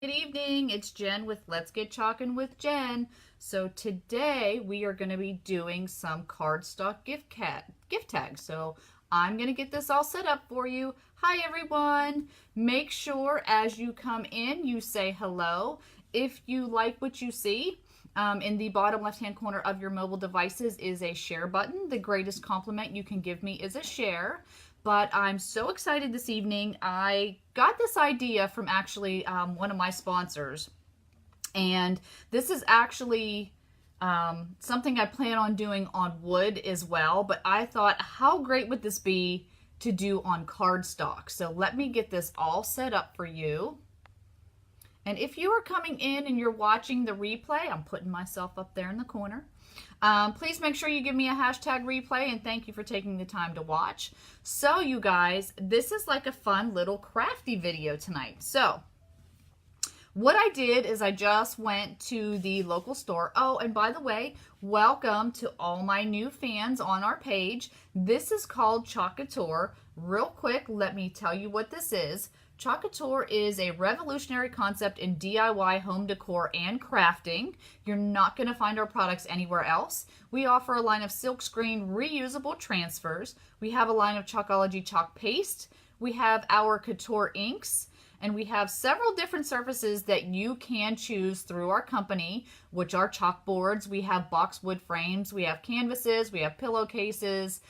Good evening, it's Jen with Let's Get Chalkin' with Jen. So today we are going to be doing some cardstock gift tags. So I'm going to get this all set up for you. Hi everyone. Make sure as you come in you say hello. If you like what you see, in the bottom left hand corner of your mobile devices is a share button. The greatest compliment you can give me is a share. But I'm so excited this evening. I got this idea from actually one of my sponsors. And this is actually something I plan on doing on wood as well. But I thought, how great would this be to do on cardstock? So let me get this all set up for you. And if you are coming in and you're watching the replay, I'm putting myself up there in the corner. Please make sure you give me a hashtag replay, and thank you for taking the time to watch. So you guys, this is like a fun little crafty video tonight. So what I did is I just went to the local store. Oh, and by the way, welcome to all my new fans on our page. This is called Couture. Real quick, let me tell you what this is. Couture is a revolutionary concept in DIY home decor and crafting. You're not going to find our products anywhere else. We offer a line of silkscreen reusable transfers. We have a line of Chalkology chalk paste. We have our Couture inks. And we have several different surfaces that you can choose through our company, which are chalkboards. We have boxwood frames, we have canvases, we have pillowcases,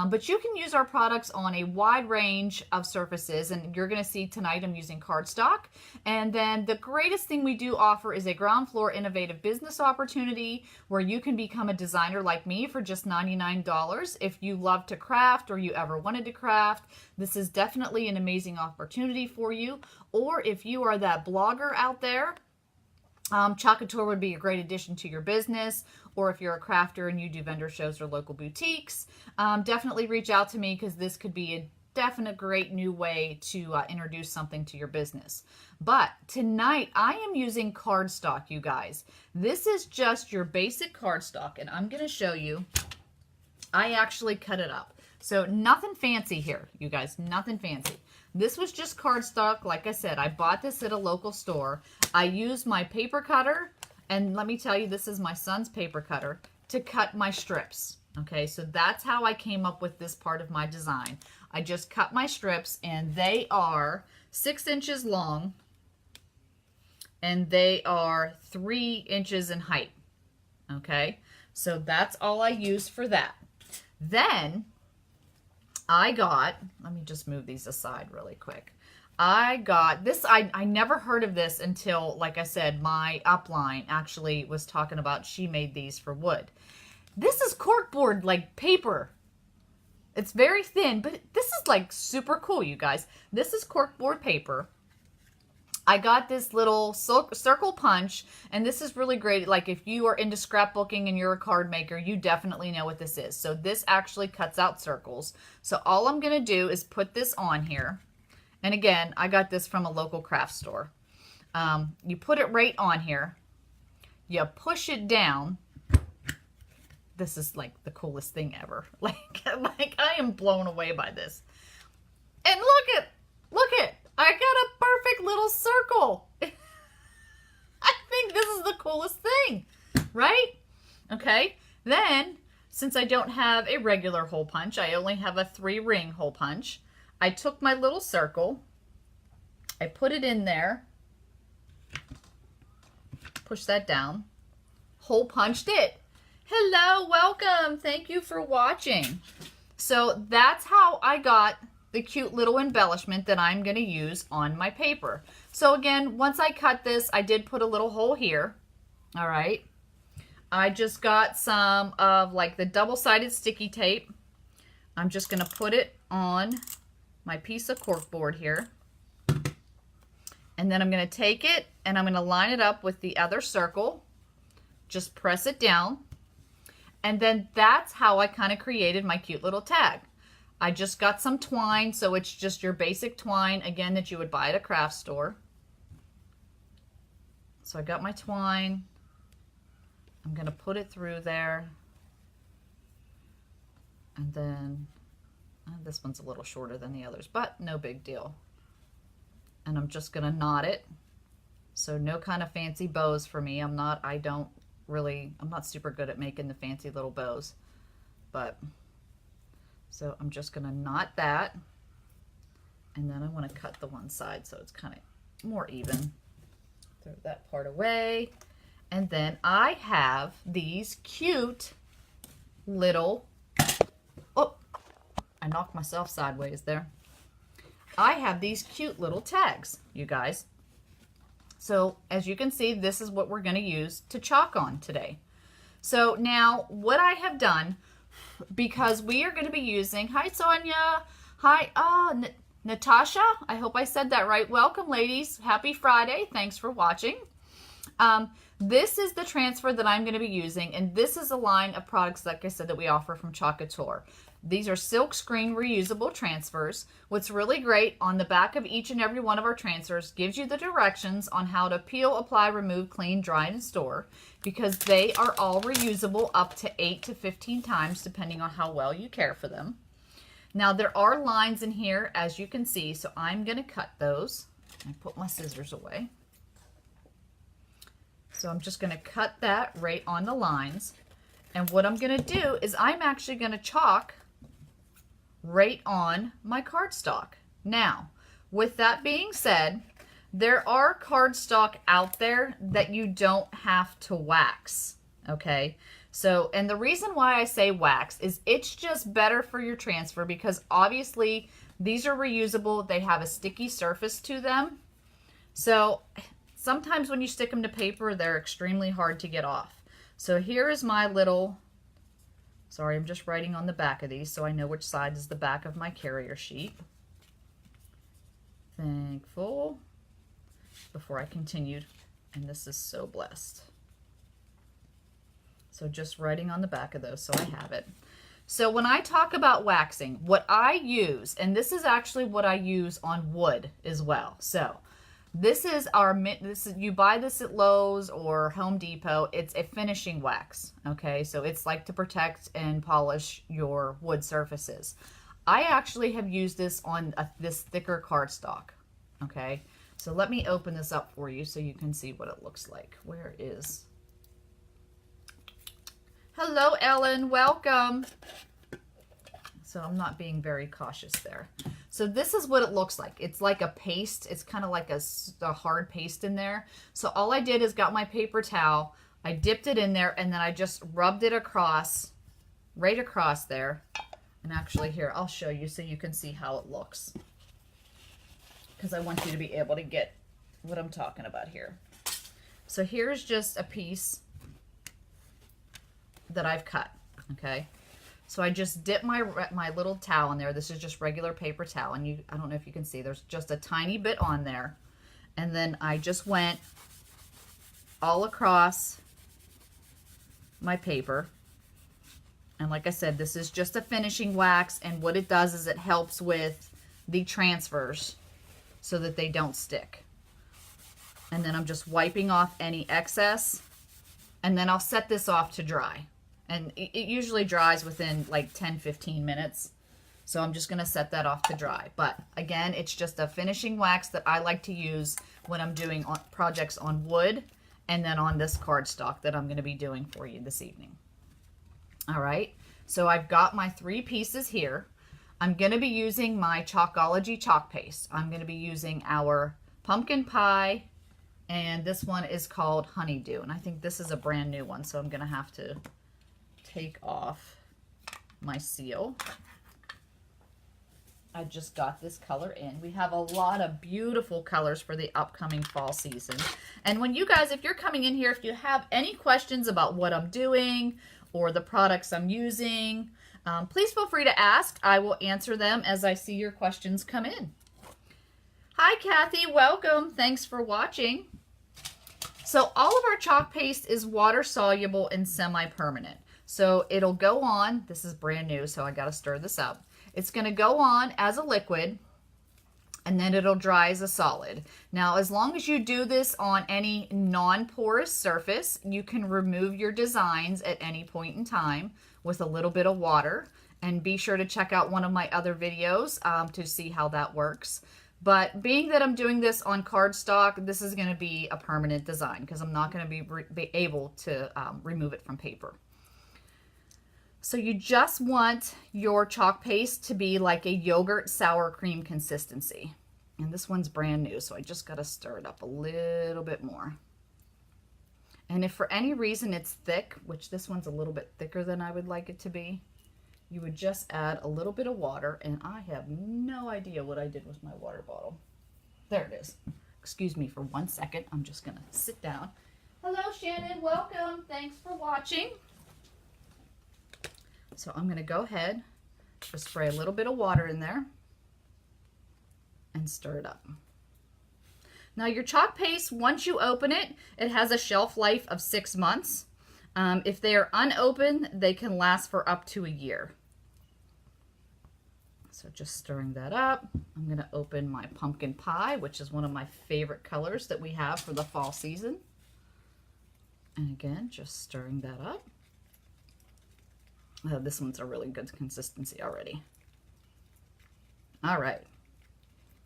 but you can use our products on a wide range of surfaces. And you're going to see tonight I'm using cardstock. And then the greatest thing we do offer is a ground floor innovative business opportunity where you can become a designer like me for just $99. If you love to craft or you ever wanted to craft, this is definitely an amazing opportunity for you. Or if you are that blogger out there, Couture would be a great addition to your business. Or if you're a crafter and you do vendor shows or local boutiques, definitely reach out to me because this could be a definite great new way to introduce something to your business. But tonight I am using cardstock, you guys. This is just your basic cardstock, and I'm going to show you. I actually cut it up. So nothing fancy here, you guys, nothing fancy. This was just cardstock. Like I said, I bought this at a local store. I used my paper cutter, and let me tell you, this is my son's paper cutter, to cut my strips. Okay, so that's how I came up with this part of my design. I just cut my strips, and they are 6 inches long, and they are 3 inches in height. Okay, so that's all I used for that. Then I got, let me just move these aside really quick. I got this, I never heard of this until, like I said, my upline actually was talking about, she made these for wood. This is corkboard, like paper. It's very thin, but this is like super cool, you guys. This is corkboard paper. I got this little circle punch, and this is really great. Like if you are into scrapbooking and you're a card maker, you definitely know what this is. So this actually cuts out circles. So all I'm going to do is put this on here. And again, I got this from a local craft store. You put it right on here. You push it down. This is like the coolest thing ever. Like I am blown away by this. And look at, I got a perfect little circle. I think this is the coolest thing, right? Okay, then since I don't have a regular hole punch, I only have a 3-ring hole punch. I took my little circle, I put it in there, push that down, hole punched it. Hello, welcome, thank you for watching. So that's how I got the cute little embellishment that I'm going to use on my paper. So again, once I cut this, I did put a little hole here. All right. I just got some of like the double-sided sticky tape. I'm just going to put it on my piece of corkboard here. And then I'm going to take it and I'm going to line it up with the other circle. Just press it down. And then that's how I kind of created my cute little tag. I just got some twine, so it's just your basic twine, again, that you would buy at a craft store. So I got my twine. I'm going to put it through there. And then, this one's a little shorter than the others, but no big deal. And I'm just going to knot it. So no kind of fancy bows for me. I'm not super good at making the fancy little bows. But, so I'm just going to knot that. And then I want to cut the one side so it's kind of more even. Throw that part away. And then I have these cute little, oh, I knocked myself sideways there. I have these cute little tags, you guys. So as you can see, this is what we're going to use to chalk on today. So now what I have done, because we are going to be using, hi Sonia, hi, Natasha, I hope I said that right. Welcome ladies, happy Friday, thanks for watching. This is the transfer that I'm going to be using, and this is a line of products, like I said, that we offer from Couture. These are silk screen reusable transfers. What's really great, on the back of each and every one of our transfers gives you the directions on how to peel, apply, remove, clean, dry, and store, because they are all reusable up to 8 to 15 times depending on how well you care for them. Now there are lines in here, as you can see, so I'm going to cut those. I put my scissors away. So I'm just going to cut that right on the lines. And what I'm going to do is I'm actually going to chalk right on my cardstock. Now, with that being said, there are cardstock out there that you don't have to wax, okay? So, and the reason why I say wax is it's just better for your transfer, because obviously these are reusable. They have a sticky surface to them. So sometimes when you stick them to paper, they're extremely hard to get off. So here is my little, sorry, I'm just writing on the back of these so I know which side is the back of my carrier sheet. Thankful, before I continued, and this is so blessed. So just writing on the back of those so I have it. So when I talk about waxing, what I use, and this is actually what I use on wood as well. So this is you buy this at Lowe's or Home Depot. It's a finishing wax, okay? So it's like to protect and polish your wood surfaces. I actually have used this on this thicker cardstock, okay? So let me open this up for you so you can see what it looks like. Where is... Hello, Ellen. Welcome. So I'm not being very cautious there. So this is what it looks like. It's like a paste. It's kind of like a hard paste in there. So all I did is got my paper towel. I dipped it in there, and then I just rubbed it across, right across there. And actually here, I'll show you so you can see how it looks, because I want you to be able to get what I'm talking about here. So here's just a piece that I've cut, okay? So I just dip my little towel in there. This is just regular paper towel, and I don't know if you can see, there's just a tiny bit on there. And then I just went all across my paper. And like I said, this is just a finishing wax, and what it does is it helps with the transfers so that they don't stick. And then I'm just wiping off any excess, and then I'll set this off to dry. And it usually dries within like 10-15 minutes. So I'm just going to set that off to dry. But again, it's just a finishing wax that I like to use when I'm doing projects on wood, and then on this cardstock that I'm going to be doing for you this evening. All right, so I've got my 3 pieces here. I'm going to be using my Chalkology chalk paste. I'm going to be using our pumpkin pie, and this one is called Honeydew. And I think this is a brand new one, so I'm going to have to take off my seal. I just got this color in. We have a lot of beautiful colors for the upcoming fall season. And when you guys, if you're coming in here, if you have any questions about what I'm doing or the products I'm using, please feel free to ask. I will answer them as I see your questions come in. Hi, Kathy. Welcome. Thanks for watching. So all of our chalk paste is water soluble and semi-permanent. So it'll go on, this is brand new, so I got to stir this up. It's going to go on as a liquid, and then it'll dry as a solid. Now, as long as you do this on any non-porous surface, you can remove your designs at any point in time with a little bit of water. And be sure to check out one of my other videos to see how that works. But being that I'm doing this on cardstock, this is going to be a permanent design because I'm not going to be able to remove it from paper. So you just want your chalk paste to be like a yogurt sour cream consistency. And this one's brand new, so I just got to stir it up a little bit more. And if for any reason it's thick, which this one's a little bit thicker than I would like it to be, you would just add a little bit of water. And I have no idea what I did with my water bottle. There it is. Excuse me for 1 second. I'm just going to sit down. Hello, Shannon. Welcome. Thanks for watching. So I'm going to go ahead, just spray a little bit of water in there and stir it up. Now your chalk paste, once you open it, it has a shelf life of 6 months. If they are unopened, they can last for up to a year. So just stirring that up. I'm going to open my pumpkin pie, which is one of my favorite colors that we have for the fall season. And again, just stirring that up. Oh, this one's a really good consistency already. All right.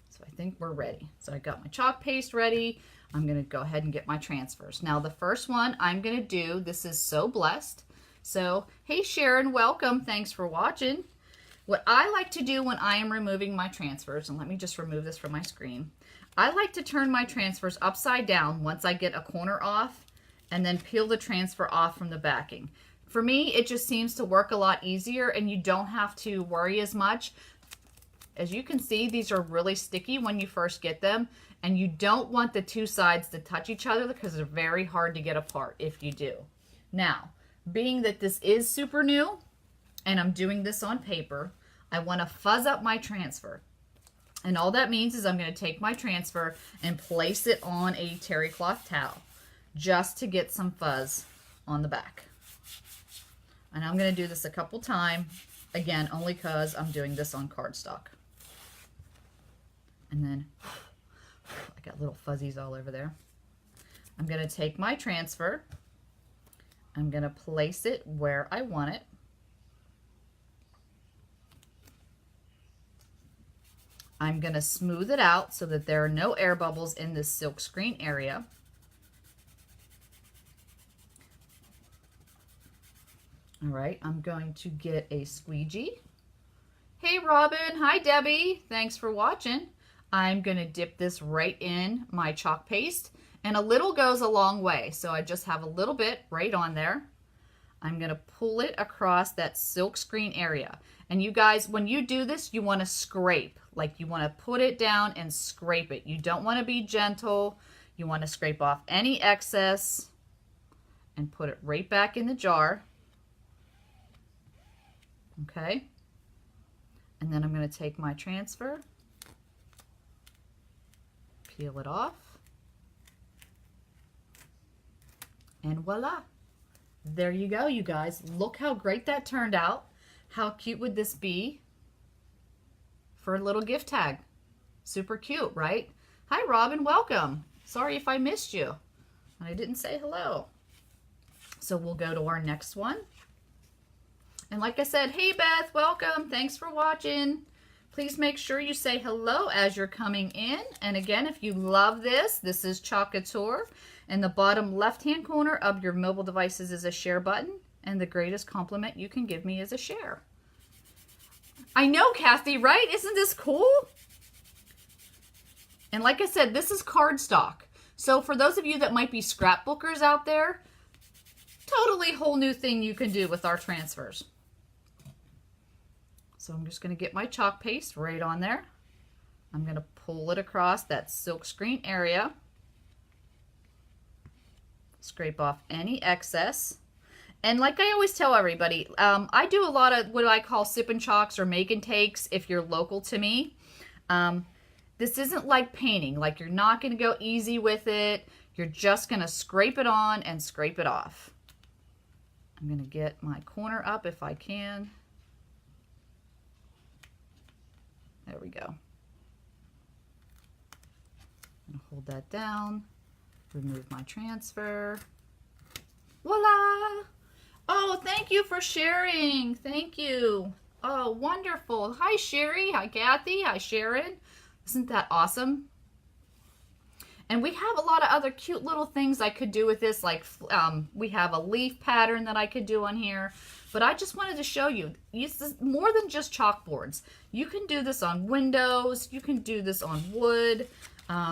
So I think we're ready. So I got my chalk paste ready. I'm going to go ahead and get my transfers. Now the first one I'm going to do, this is So Blessed. So, hey Sharon, welcome. Thanks for watching. What I like to do when I am removing my transfers, and let me just remove this from my screen. I like to turn my transfers upside down once I get a corner off and then peel the transfer off from the backing. For me, it just seems to work a lot easier and you don't have to worry as much. As you can see, these are really sticky when you first get them, and you don't want the two sides to touch each other because they're very hard to get apart if you do. Now, being that this is super new and I'm doing this on paper, I want to fuzz up my transfer. And all that means is I'm going to take my transfer and place it on a terry cloth towel just to get some fuzz on the back. And I'm going to do this a couple times, again, only because I'm doing this on cardstock. And then I got little fuzzies all over there. I'm going to take my transfer. I'm going to place it where I want it. I'm going to smooth it out so that there are no air bubbles in this silk screen area. All right, I'm going to get a squeegee. Hey Robin, hi Debbie, thanks for watching. I'm going to dip this right in my chalk paste, and a little goes a long way, so I just have a little bit right on there. I'm going to pull it across that silk screen area. And you guys, when you do this, you want to scrape, like you want to put it down and scrape it. You don't want to be gentle. You want to scrape off any excess and put it right back in the jar. Okay, and then I'm going to take my transfer, peel it off, and voila. There you go, you guys. Look how great that turned out. How cute would this be for a little gift tag? Super cute, right? Hi, Robin. Welcome. Sorry if I missed you and I didn't say hello. So we'll go to our next one. And like I said, hey Beth, welcome. Thanks for watching. Please make sure you say hello as you're coming in. And again, if you love this, this is Couture. And the bottom left-hand corner of your mobile devices is a share button. And the greatest compliment you can give me is a share. I know, Kathy, right? Isn't this cool? And like I said, this is cardstock. So for those of you that might be scrapbookers out there, totally whole new thing you can do with our transfers. So I'm just going to get my chalk paste right on there. I'm going to pull it across that silk screen area. Scrape off any excess. And like I always tell everybody, I do a lot of what I call sip and chalks or make and takes if you're local to me. This isn't like painting. Like, you're not going to go easy with it. You're just going to scrape it on and scrape it off. I'm going to get my corner up if I can. There we go. I'm going to hold that down. Remove my transfer. Voila! Oh, thank you for sharing. Thank you. Oh, wonderful. Hi, Sherry. Hi, Kathy. Hi, Sharon. Isn't that awesome? And we have a lot of other cute little things I could do with this, like we have a leaf pattern that I could do on here. But I just wanted to show you, this is more than just chalkboards. You can do this on windows, you can do this on wood,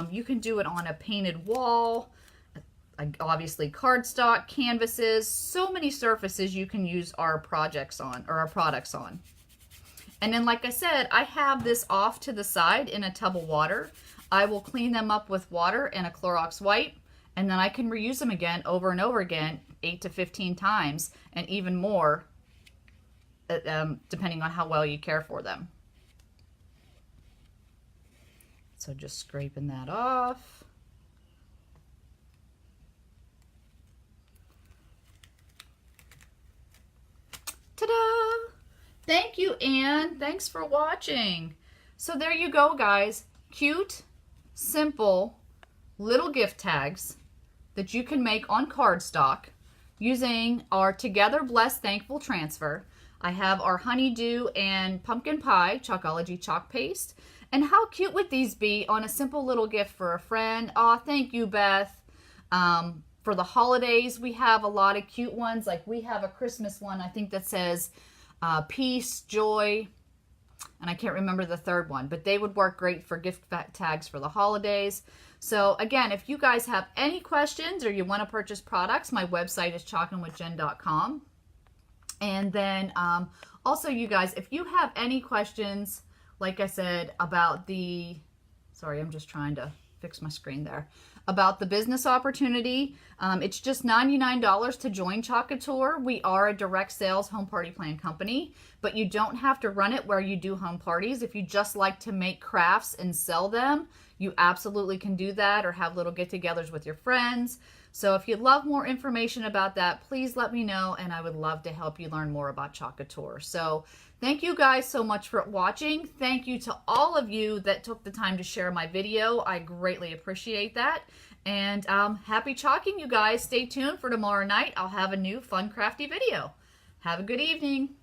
you can do it on a painted wall, obviously cardstock, canvases, so many surfaces you can use our projects on, or our products on. And then, like I said, I have this off to the side in a tub of water. I will clean them up with water and a Clorox wipe, and then I can reuse them again over and over again, 8 to 15 times, and even more, depending on how well you care for them. So just scraping that off. Ta-da! Thank you, Anne. Thanks for watching. So there you go, guys. Cute, simple, little gift tags that you can make on cardstock using our Together Blessed Thankful Transfer. I have our honeydew and pumpkin pie Chalkology chalk paste. And how cute would these be on a simple little gift for a friend? Aw, thank you, Beth. For the holidays, we have a lot of cute ones. Like we have a Christmas one, I think, that says peace, joy, and I can't remember the third one, but they would work great for gift tags for the holidays. So again, if you guys have any questions or you want to purchase products, my website is chalkinwithjen.com. And then also, you guys, if you have any questions, like I said, about the, sorry, I'm just trying to fix my screen there, about the business opportunity, it's just $99 to join Couture. We are a direct sales home party plan company, but you don't have to run it where you do home parties. If you just like to make crafts and sell them, you absolutely can do that, or have little get-togethers with your friends. So if you'd love more information about that, please let me know, and I would love to help you learn more about Couture. So thank you guys so much for watching. Thank you to all of you that took the time to share my video. I greatly appreciate that. And happy chalking, you guys. Stay tuned for tomorrow night. I'll have a new fun, crafty video. Have a good evening.